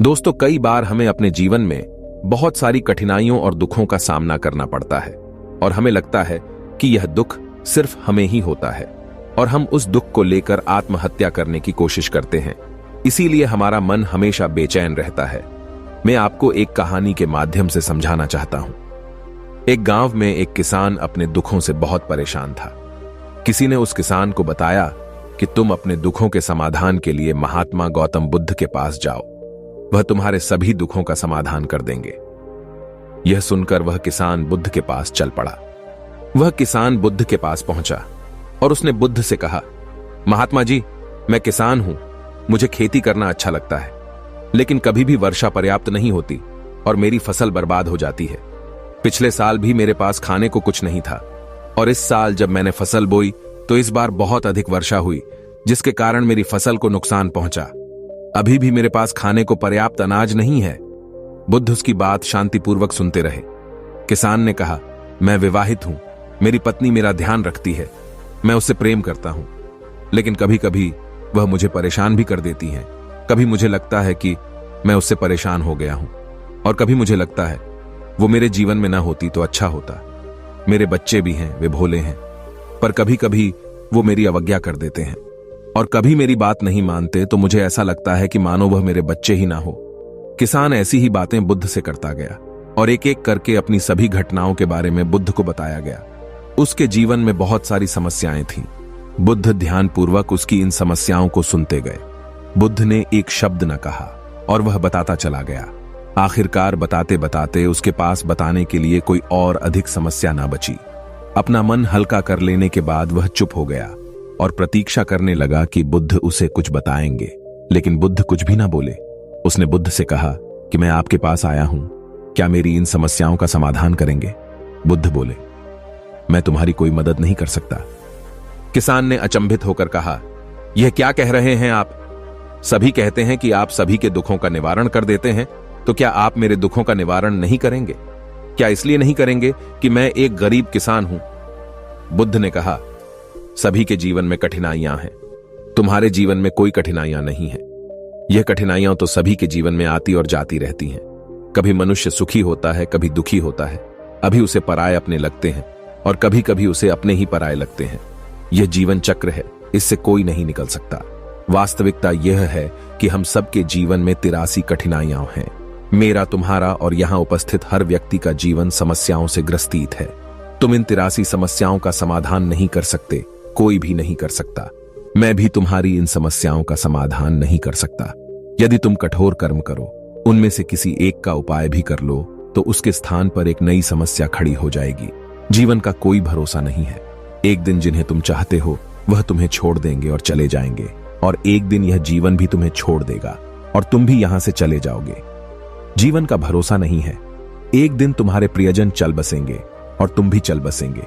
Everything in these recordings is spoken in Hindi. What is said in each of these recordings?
दोस्तों, कई बार हमें अपने जीवन में बहुत सारी कठिनाइयों और दुखों का सामना करना पड़ता है और हमें लगता है कि यह दुख सिर्फ हमें ही होता है और हम उस दुख को लेकर आत्महत्या करने की कोशिश करते हैं। इसीलिए हमारा मन हमेशा बेचैन रहता है। मैं आपको एक कहानी के माध्यम से समझाना चाहता हूं। एक गांव में एक किसान अपने दुखों से बहुत परेशान था। किसी ने उस किसान को बताया कि तुम अपने दुखों के समाधान के लिए महात्मा गौतम बुद्ध के पास जाओ, वह तुम्हारे सभी दुखों का समाधान कर देंगे। यह सुनकर वह किसान बुद्ध के पास चल पड़ा। वह किसान बुद्ध के पास पहुंचा और उसने बुद्ध से कहा, महात्मा जी, मैं किसान हूं, मुझे खेती करना अच्छा लगता है, लेकिन कभी भी वर्षा पर्याप्त नहीं होती और मेरी फसल बर्बाद हो जाती है। पिछले साल भी मेरे पास खाने को कुछ नहीं था और इस साल जब मैंने फसल बोई तो इस बार बहुत अधिक वर्षा हुई, जिसके कारण मेरी फसल को नुकसान पहुंचा। अभी भी मेरे पास खाने को पर्याप्त अनाज नहीं है। बुद्ध उसकी बात शांतिपूर्वक सुनते रहे। किसान ने कहा, मैं विवाहित हूं, मेरी पत्नी मेरा ध्यान रखती है, मैं उससे प्रेम करता हूं, लेकिन कभी कभी वह मुझे परेशान भी कर देती है। कभी मुझे लगता है कि मैं उससे परेशान हो गया हूं और कभी मुझे लगता है वो मेरे जीवन में ना होती तो अच्छा होता। मेरे बच्चे भी हैं, वे भोले हैं, पर कभी कभी वो मेरी अवज्ञा कर देते हैं और कभी मेरी बात नहीं मानते तो मुझे ऐसा लगता है कि मानो वह मेरे बच्चे ही ना हो। किसान ऐसी ही बातें बुद्ध से करता गया और एक एक करके अपनी सभी घटनाओं के बारे में बुद्ध को बताया गया। उसके जीवन में बहुत सारी समस्याएं थीं। बुद्ध ध्यानपूर्वक उसकी इन समस्याओं को सुनते गए। बुद्ध ने एक शब्द न कहा और वह बताता चला गया। आखिरकार बताते बताते उसके पास बताने के लिए कोई और अधिक समस्या ना बची। अपना मन हल्का कर लेने के बाद वह चुप हो गया और प्रतीक्षा करने लगा कि बुद्ध उसे कुछ बताएंगे, लेकिन बुद्ध कुछ भी ना बोले। उसने बुद्ध से कहा कि मैं आपके पास आया हूं, क्या मेरी इन समस्याओं का समाधान करेंगे? बुद्ध बोले, मैं तुम्हारी कोई मदद नहीं कर सकता। किसान ने अचंभित होकर कहा, यह क्या कह रहे हैं आप? सभी कहते हैं कि आप सभी के दुखों का निवारण कर देते हैं, तो क्या आप मेरे दुखों का निवारण नहीं करेंगे? क्या इसलिए नहीं करेंगे कि मैं एक गरीब किसान हूं? बुद्ध ने कहा, सभी के जीवन में कठिनाइयां हैं, तुम्हारे जीवन में कोई कठिनाइयां नहीं है। यह कठिनाइयां तो सभी के जीवन में आती और जाती रहती हैं। कभी मनुष्य सुखी होता है, कभी दुखी होता है, अभी उसे पराये अपने लगते हैं और कभी कभी उसे अपने ही पराये लगते हैं। यह जीवन चक्र है, इससे कोई नहीं निकल सकता। वास्तविकता यह है कि हम सबके जीवन में 83 कठिनाइयां हैं। मेरा, तुम्हारा और यहां उपस्थित हर व्यक्ति का जीवन समस्याओं से ग्रसित है। तुम इन 83 समस्याओं का समाधान नहीं कर सकते, कोई भी नहीं कर सकता। मैं भी तुम्हारी इन समस्याओं का समाधान नहीं कर सकता। यदि तुम कठोर कर्म करो, उनमें से किसी एक का उपाय भी कर लो, तो उसके स्थान पर एक नई समस्या खड़ी हो जाएगी। जीवन का कोई भरोसा नहीं है। एक दिन जिन्हें तुम चाहते हो वह तुम्हें छोड़ देंगे और चले जाएंगे, और एक दिन यह जीवन भी तुम्हें छोड़ देगा और तुम भी यहां से चले जाओगे। जीवन का भरोसा नहीं है। एक दिन तुम्हारे प्रियजन चल बसेंगे और तुम भी चल बसेंगे।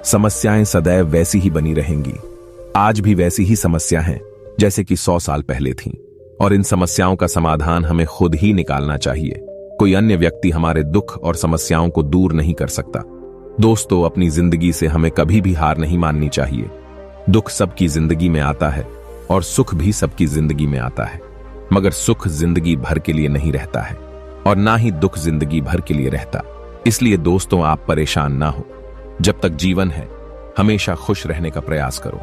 समस्याएं सदैव वैसी ही बनी रहेंगी। आज भी वैसी ही समस्या हैं जैसे कि 100 साल पहले थीं, और इन समस्याओं का समाधान हमें खुद ही निकालना चाहिए। कोई अन्य व्यक्ति हमारे दुख और समस्याओं को दूर नहीं कर सकता। दोस्तों, अपनी जिंदगी से हमें कभी भी हार नहीं माननी चाहिए। दुख सबकी जिंदगी में आता है और सुख भी सबकी जिंदगी में आता है, मगर सुख जिंदगी भर के लिए नहीं रहता है और ना ही दुख जिंदगी भर के लिए रहता। इसलिए दोस्तों, आप परेशान ना हो। जब तक जीवन है, हमेशा खुश रहने का प्रयास करो।